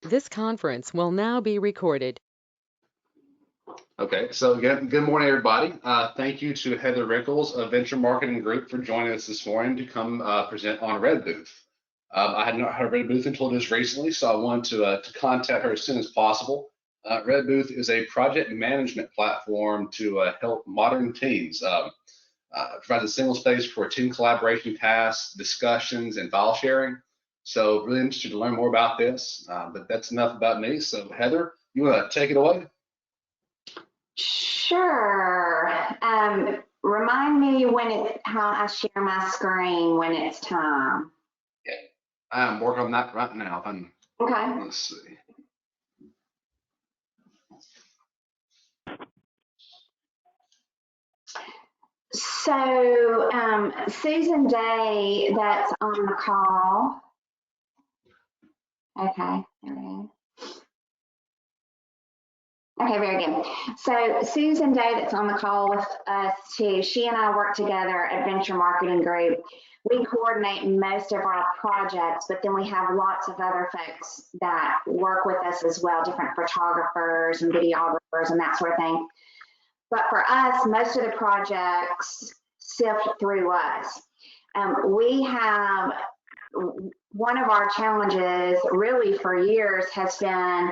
This conference will now be recorded. Okay, so again, good morning, everybody. Thank you to Heather Rickles of Venture Marketing Group for joining us this morning to come present on Redbooth. I had not heard of Redbooth until just recently, so I wanted to contact her as soon as possible. Redbooth is a project management platform to help modern teams. Provides a single space for team collaboration, tasks, discussions, and file sharing. So really interested to learn more about this, but that's enough about me. So Heather, you want to take it away? Sure. Remind me when it's how I share my screen when it's time. Yeah, I'm working on that right now. Okay. Let's see. So Susan Day, that's on the call. Okay, there we go. Okay, very good. So Susan Day, that's on the call with us too, she and I work together at Venture Marketing Group. We coordinate most of our projects, but then we have lots of other folks that work with us as well, different photographers and videographers and that sort of thing. But for us, most of the projects sift through us. We have one of our challenges really for years has been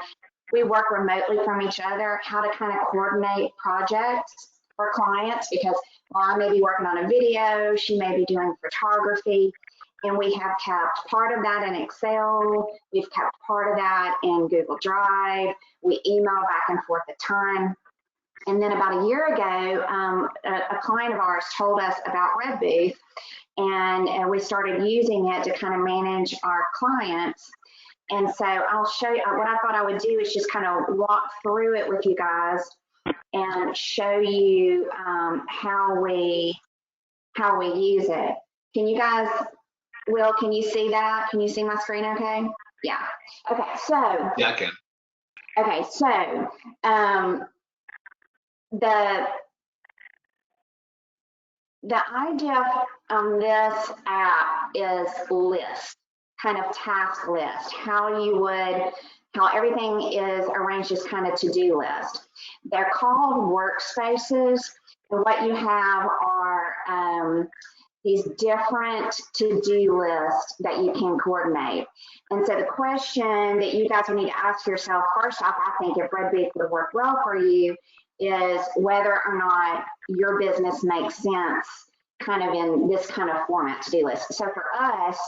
we work remotely from each other, how to kind of coordinate projects for clients because well, I may be working on a video, she may be doing photography, and we have kept part of that in Excel, we've kept part of that in Google Drive, we email back and forth a ton. And then about a year ago, a client of ours told us about Redbooth, and we started using it to kind of manage our clients. And so I'll show you what I thought I would do is just kind of walk through it with you guys and show you how we use it. Can you guys, Will, can you see that? Can you see my screen okay? Yeah. Okay, so. Yeah, I can. Okay, so the idea on this app is list, kind of task list, how everything is arranged as kind of to-do list. They're called workspaces, and what you have are these different to-do lists that you can coordinate. And so the question that you guys will need to ask yourself, first off, I think if Redbooth would work well for you, is whether or not your business makes sense kind of in this kind of format to-do list. So for us,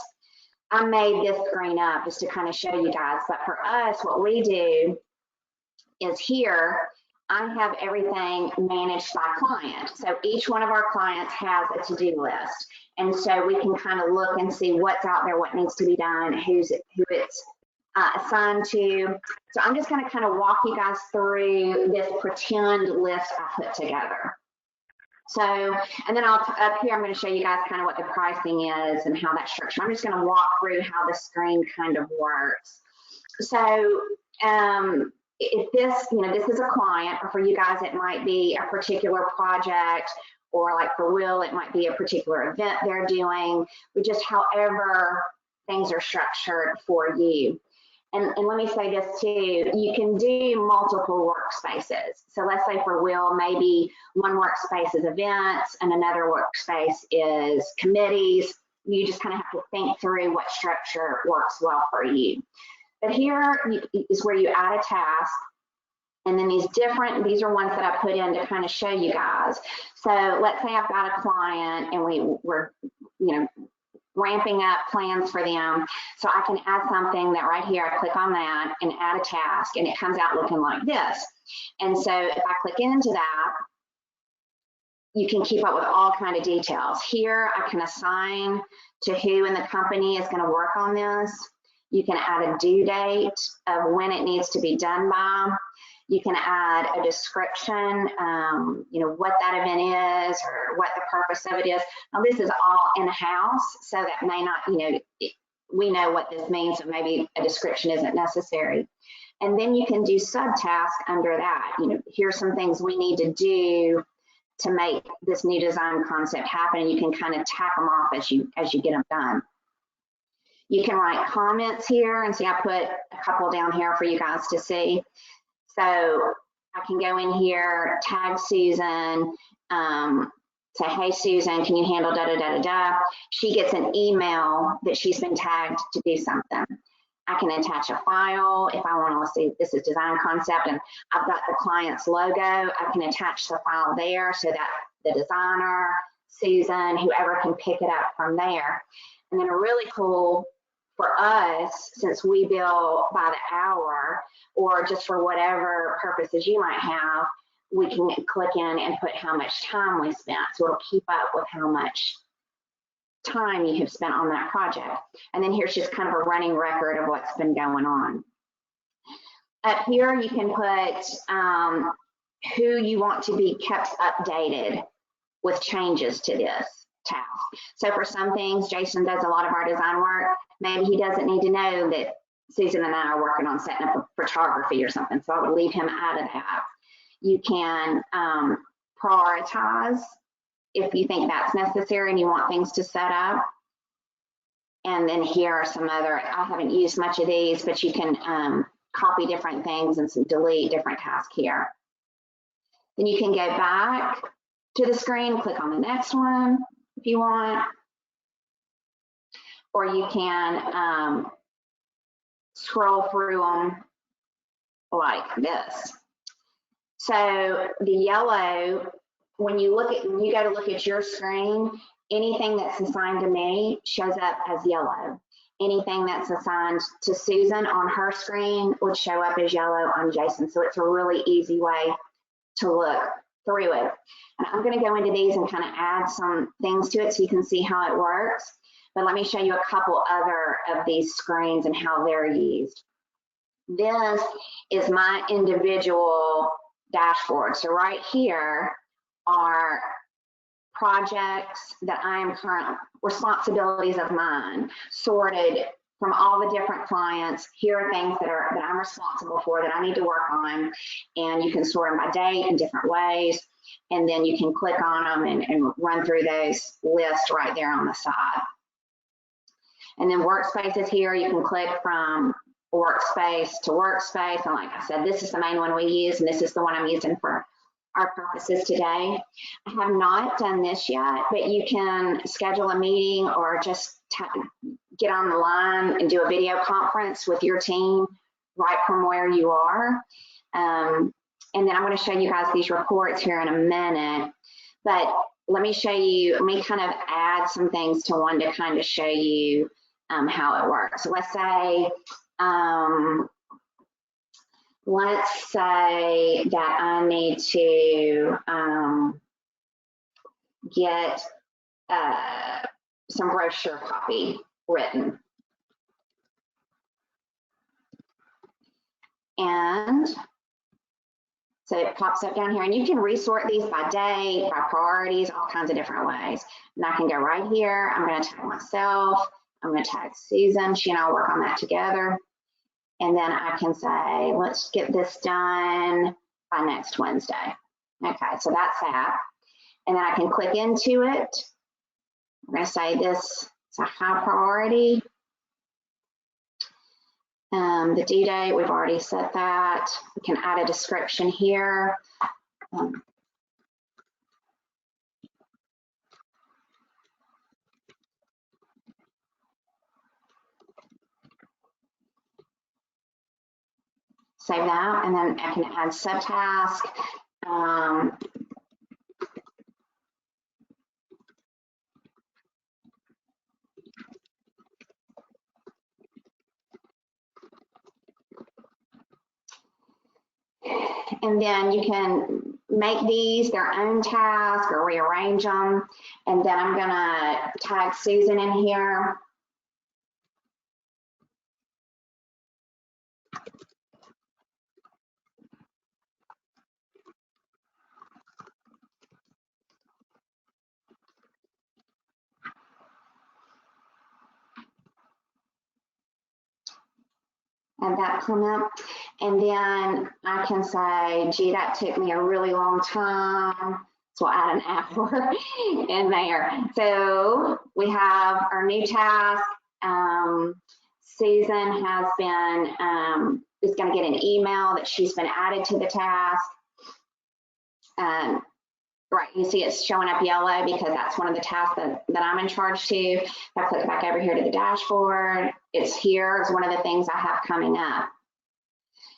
I made this screen up just to kind of show you guys, but for us, what we do is here, I have everything managed by client. So each one of our clients has a to-do list. And so we can kind of look and see what's out there, what needs to be done, who it's assigned to. So I'm just going to kind of walk you guys through this pretend list I put together. So, and then up here, I'm going to show you guys kind of what the pricing is and how that's structured. I'm just going to walk through how the screen kind of works. So, if this, this is a client, or for you guys, it might be a particular project, or like for Will, it might be a particular event they're doing, but just however things are structured for you. And let me say this too, you can do multiple workspaces. So let's say for Will, maybe one workspace is events and another workspace is committees. You just kind of have to think through what structure works well for you. But here is where you add a task. And then these are ones that I put in to kind of show you guys. So let's say I've got a client and we're ramping up plans for them. So I can add something that right here, I click on that and add a task and it comes out looking like this. And so if I click into that, you can keep up with all kind of details. Here, I can assign to who in the company is going to work on this. You can add a due date of when it needs to be done by. You can add a description, what that event is or what the purpose of it is. Now, this is all in-house, so that may not, we know what this means, so maybe a description isn't necessary. And then you can do subtasks under that. Here's some things we need to do to make this new design concept happen. You can kind of tack them off as you get them done. You can write comments here, and see I put a couple down here for you guys to see. So I can go in here, tag Susan, say, hey, Susan, can you handle da-da-da-da-da? She gets an email that she's been tagged to do something. I can attach a file if I want to see this is design concept and I've got the client's logo. I can attach the file there so that the designer, Susan, whoever can pick it up from there. And then a really cool for us, since we bill by the hour or just for whatever purposes you might have, we can click in and put how much time we spent. So it'll keep up with how much time you have spent on that project. And then here's just kind of a running record of what's been going on. Up here, you can put who you want to be kept updated with changes to this task. So for some things, Jason does a lot of our design work. Maybe he doesn't need to know that Susan and I are working on setting up a photography or something. So I would leave him out of that. You can prioritize if you think that's necessary and you want things to set up. And then here are some other, I haven't used much of these, but you can copy different things and some delete different tasks here. Then you can go back to the screen, click on the next one if you want. Or you can scroll through them like this. So the yellow, when you go to look at your screen, anything that's assigned to me shows up as yellow. Anything that's assigned to Susan on her screen would show up as yellow on Jason. So it's a really easy way to look through it. And I'm going to go into these and kind of add some things to it so you can see how it works. But let me show you a couple other of these screens and how they're used. This is my individual dashboard. So right here are projects that I am current responsibilities of mine, sorted from all the different clients. Here are things that I'm responsible for that I need to work on, and you can sort them by date in different ways, and then you can click on them and run through those lists right there on the side. And then Workspaces here, you can click from Workspace to Workspace, and like I said, this is the main one we use, and this is the one I'm using for our purposes today. I have not done this yet, but you can schedule a meeting or just get on the line and do a video conference with your team right from where you are. And then I'm going to show you guys these reports here in a minute, but let me kind of add some things to one to kind of show you how it works. So let's say that I need to get some brochure copy written. And so it pops up down here, and you can resort these by date, by priorities, all kinds of different ways. And I can go right here. I'm going to tag myself. I'm going to tag Susan. She and I will work on that together. And then I can say, let's get this done by next Wednesday. Okay, so that's that. And then I can click into it. I'm going to say this is a high priority. The due date, we've already set that. We can add a description here. Save that, and then I can add subtask. And then you can make these their own task or rearrange them. And then I'm gonna tag Susan in here. And that come up, and then I can say, gee, that took me a really long time, so I'll add an hour in there. So we have our new task, Susan has been, is going to get an email that she's been added to the task. Right, you see it's showing up yellow because that's one of the tasks that I'm in charge to. If I click back over here to the dashboard, it's here. It's one of the things I have coming up.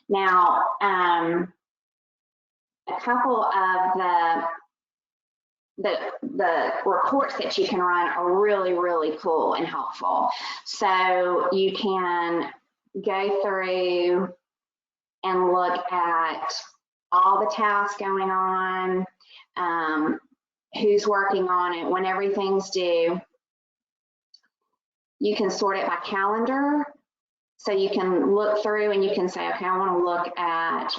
Now, a couple of the reports that you can run are really, really cool and helpful. So you can go through and look at all the tasks going on, who's working on it, when everything's due. You can sort it by calendar. So you can look through and you can say, okay, I want to look at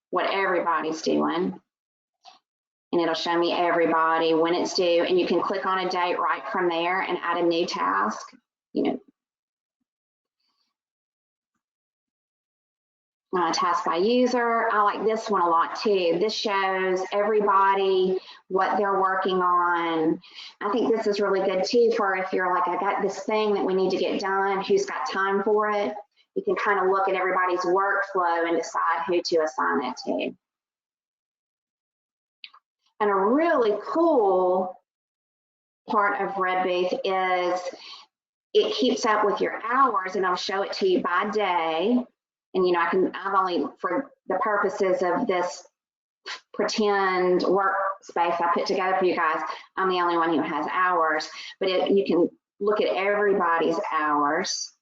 what everybody's doing. And it'll show me everybody when it's due. And you can click on a date right from there and add a new task. Task by user. I like this one a lot too. This shows everybody what they're working on. I think this is really good too for if you're like, I got this thing that we need to get done, who's got time for it. You can kind of look at everybody's workflow and decide who to assign it to. And a really cool part of Redbooth is it keeps up with your hours, and I'll show it to you by day. And I've only, for the purposes of this pretend workspace I put together for you guys, I'm the only one who has hours, but you can look at everybody's hours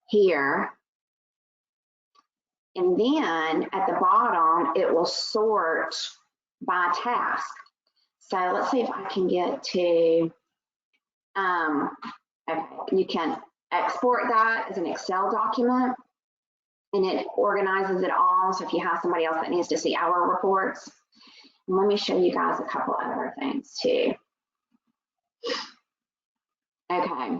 here. And then at the bottom, it will sort by task. So let's see if I can get to, okay, you can export that as an Excel document. And it organizes it all. So if you have somebody else that needs to see our reports, and let me show you guys a couple other things too. Okay,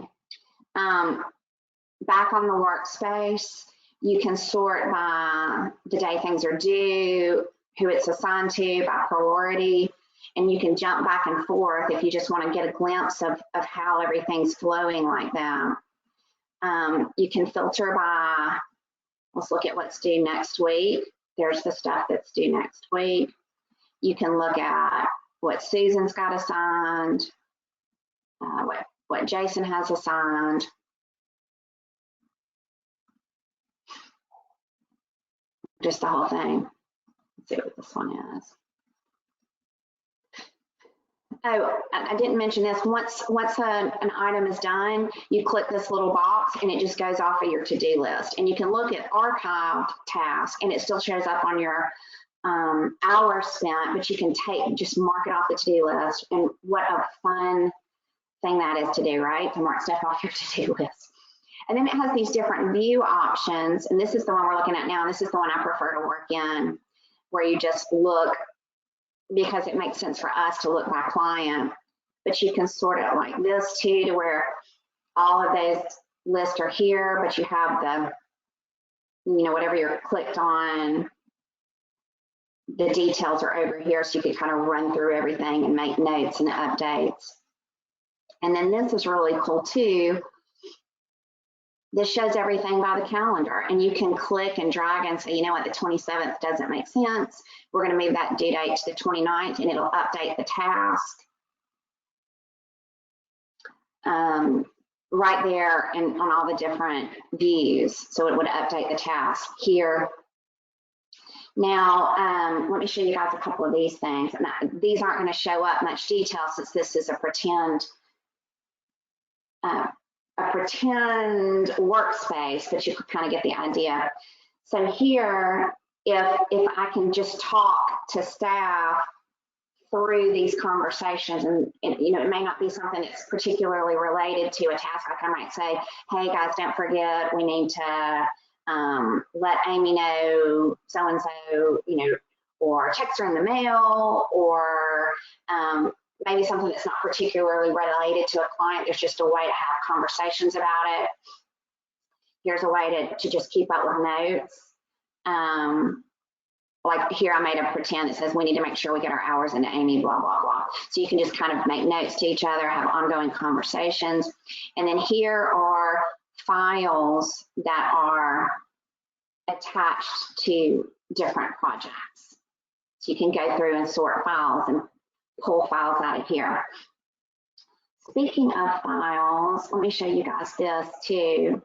back on the workspace, you can sort by the day things are due, who it's assigned to, by priority, and you can jump back and forth if you just want to get a glimpse of how everything's flowing like that. You can filter by, let's look at what's due next week. There's the stuff that's due next week. You can look at what Susan's got assigned, what Jason has assigned. Just the whole thing. Let's see what this one is. Oh, I didn't mention this. Once an item is done, you click this little box and it just goes off of your to-do list. And you can look at archived tasks and it still shows up on your hours spent, but you can just mark it off the to-do list. And what a fun thing that is to do, right? To mark stuff off your to-do list. And then it has these different view options. And this is the one we're looking at now. This is the one I prefer to work in, where you just look, because it makes sense for us to look by client, but you can sort it like this too, to where all of those lists are here, but you have the, whatever you're clicked on, the details are over here, so you can kind of run through everything and make notes and updates. And then this is really cool too. This shows everything by the calendar, and you can click and drag and say, you know what, the 27th doesn't make sense. We're going to move that due date to the 29th, and it'll update the task right there and on all the different views. So it would update the task here. Now, let me show you guys a couple of these things. And these aren't going to show up much detail since this is a pretend workspace, but you could kind of get the idea. So here, if I can just talk to staff through these conversations, and it may not be something that's particularly related to a task. Like I might say, hey guys, don't forget, we need to let Amy know so-and-so, or checks are in the mail, or maybe something that's not particularly related to a client. There's just a way to have conversations about it. Here's a way to just keep up with notes. like here I made a pretend that says we need to make sure we get our hours into Amy, blah, blah, blah. So you can just kind of make notes to each other, have ongoing conversations. And then here are files that are attached to different projects. So you can go through and sort files and pull files out of here. Speaking of files, let me show you guys this too.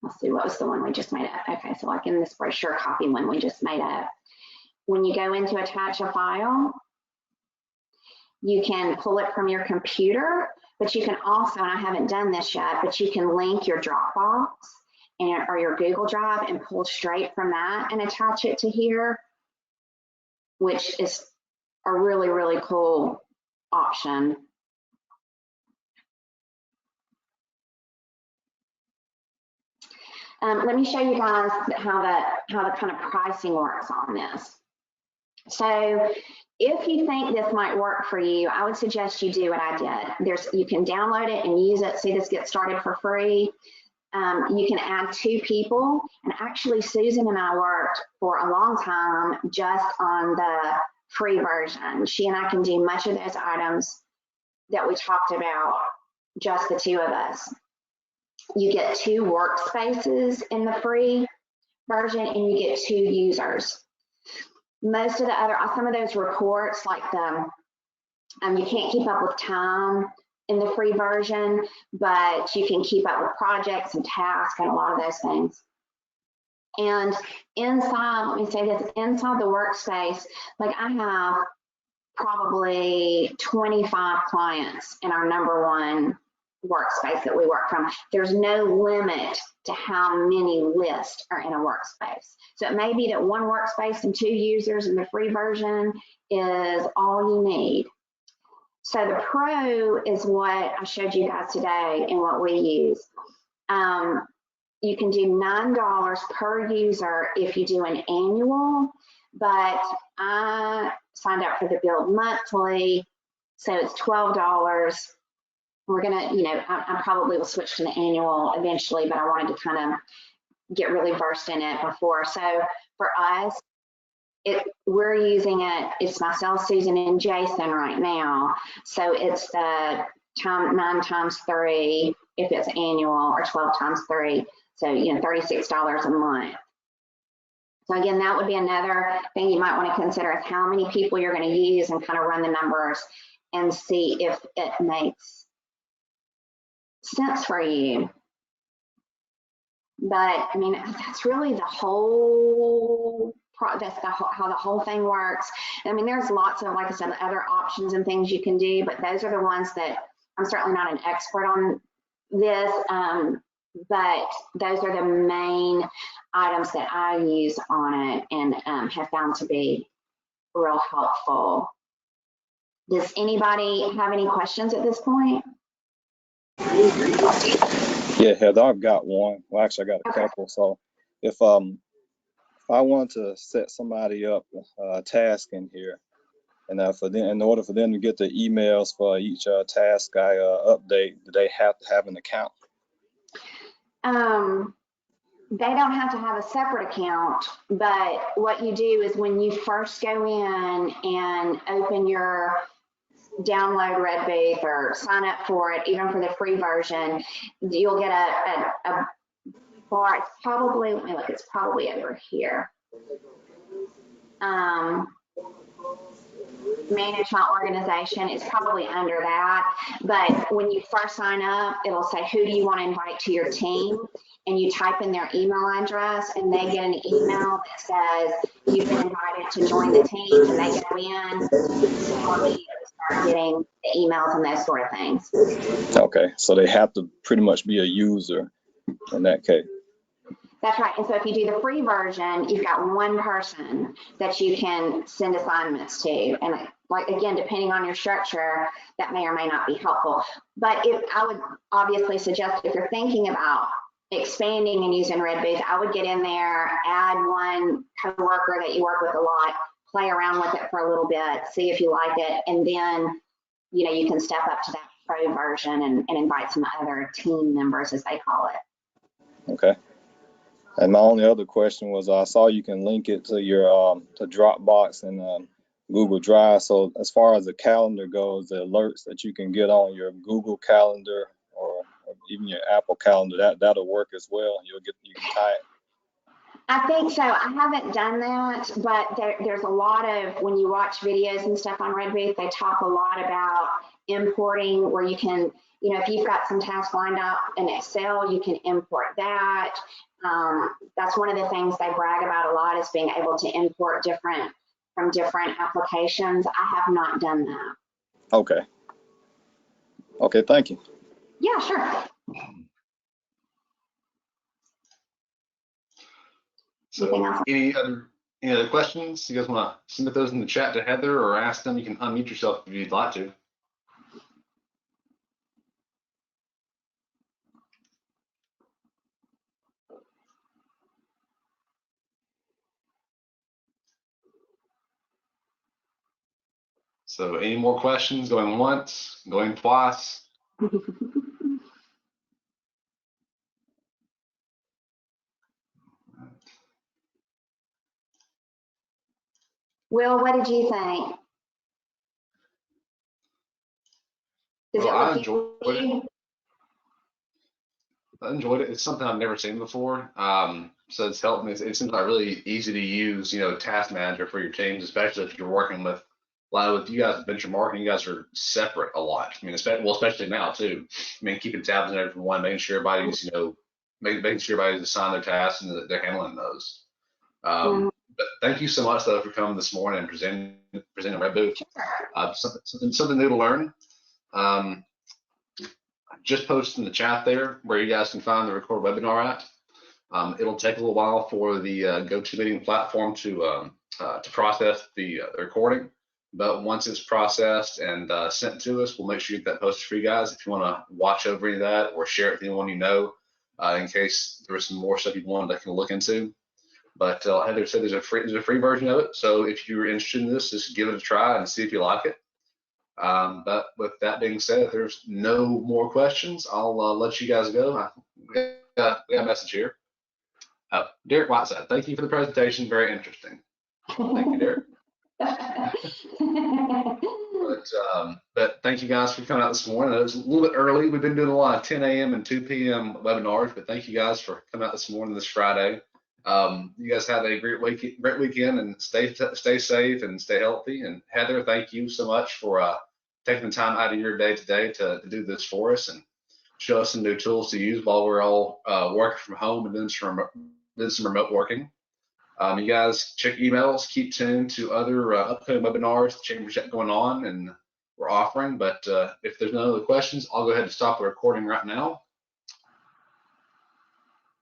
Let's see, what was the one we just made up? Okay, so like in this brochure copy one we just made up. When you go in to attach a file, you can pull it from your computer, but you can also, and I haven't done this yet, but you can link your Dropbox or your Google Drive and pull straight from that and attach it to here, which is a really, really cool option. Let me show you guys how the kind of pricing works on this. So if you think this might work for you, I would suggest you do what I did. You can download it and use it. See, this gets started for free. You can add 2 people, and actually Susan and I worked for a long time just on the free version. She and I can do much of those items that we talked about, just the 2 of us. You get 2 workspaces in the free version, and you get 2 users. Most of the other, some of those reports, like you can't keep up with time in the free version, but you can keep up with projects and tasks and a lot of those things. And inside, let me say this, inside the workspace, like I have probably 25 clients in our #1 workspace that we work from. There's no limit to how many lists are in a workspace. So it may be that 1 workspace and 2 users in the free version is all you need. So the Pro is what I showed you guys today and what we use. You can do $9 per user if you do an annual, but I signed up for the Build monthly, so it's $12. We're gonna, I probably will switch to the annual eventually, but I wanted to kind of get really versed in it before. So for us, we're using it, it's myself, Susan, and Jason right now. So it's the 9 times 3 if it's annual, or 12 times 3. So, $36 a month. So again, that would be another thing you might want to consider, is how many people you're going to use, and kind of run the numbers and see if it makes sense for you. But I mean, that's really the whole, how the whole thing works. I mean, there's lots of, like I said, other options and things you can do, but those are the ones that I'm certainly not an expert on this, but those are the main items that I use on it and have found to be real helpful. Does anybody have any questions at this point? Yeah, Heather, I've got one. Well, actually, I got a couple. So if I want to set somebody up a task in here, and for them, in order for them to get the emails for each task I update, do they have to have an account? They don't have to have a separate account, but what you do is when you first go in and open your download Redbooth or sign up for it, even for the free version, you'll get a bar. It's probably, let me look, it's probably over here. Manage my organization, it's probably under that. But when you first sign up, it'll say, who do you want to invite to your team? And you type in their email address, and they get an email that says you've been invited to join the team, and they go in and immediately start getting the emails and those sort of things. Okay, so they have to pretty much be a user in that case. That's right. And so if you do the free version, you've got 1 person that you can send assignments to. And like, again, depending on your structure, that may or may not be helpful. But I would obviously suggest, if you're thinking about expanding and using Redbooth, I would get in there, add 1 coworker that you work with a lot, play around with it for a little bit, see if you like it, and then you can step up to that pro version and invite some other team members, as they call it. Okay. And my only other question was, I saw you can link it to your to Dropbox and Google Drive. So as far as the calendar goes, the alerts that you can get on your Google Calendar or even your Apple Calendar, that'll work as well. You can tie it. I think so. I haven't done that, but there's a lot of, when you watch videos and stuff on Redbooth, they talk a lot about importing, where you can, you know, if you've got some tasks lined up in Excel, you can import that. That's one of the things they brag about a lot, is being able to import from different applications. I have not done that. Okay. Okay, thank you. Yeah, sure. So any other questions? You guys want to submit those in the chat to Heather or ask them? You can unmute yourself if you'd like to. So any more questions? Going once, going twice? Will, what did you think? Well, I enjoyed it. I enjoyed it. It's something I've never seen before. So it's helped me. It seems like really easy to use, you know, task manager for your teams, especially if you're working with, like with you guys, venture marketing, you guys are separate a lot. I mean, especially now too. I mean, keeping tabs on everyone, making sure everybody's, you know, making sure everybody's assigned their tasks and that they're handling those. But thank you so much though for coming this morning and presenting Redbooth. Something new to learn. Just posted in the chat there where you guys can find the record webinar at. It'll take a little while for the GoToMeeting platform to process the recording, but once it's processed and sent to us, we'll make sure you get that posted for you guys. If you want to watch over any of that or share it with anyone you know, in case there was some more stuff you wanted to look into. But Heather said there's a free version of it, so if you're interested in this, just give it a try and see if you like it. But with that being said, if there's no more questions, I'll let you guys go. We got a message here. Derek Whiteside, thank you for the presentation. Very interesting. Thank you, Derek. But thank you guys for coming out this morning. It was a little bit early. We've been doing a lot of 10 a.m. and 2 p.m. webinars, but thank you guys for coming out this morning, this Friday. You guys have a great weekend, and stay safe and stay healthy. And Heather, thank you so much for taking the time out of your day today to do this for us and show us some new tools to use while we're all working from home and doing some remote working. You guys check emails, keep tuned to other upcoming webinars the Chamber's got going on and we're offering. But if there's no other questions, I'll go ahead and stop the recording right now.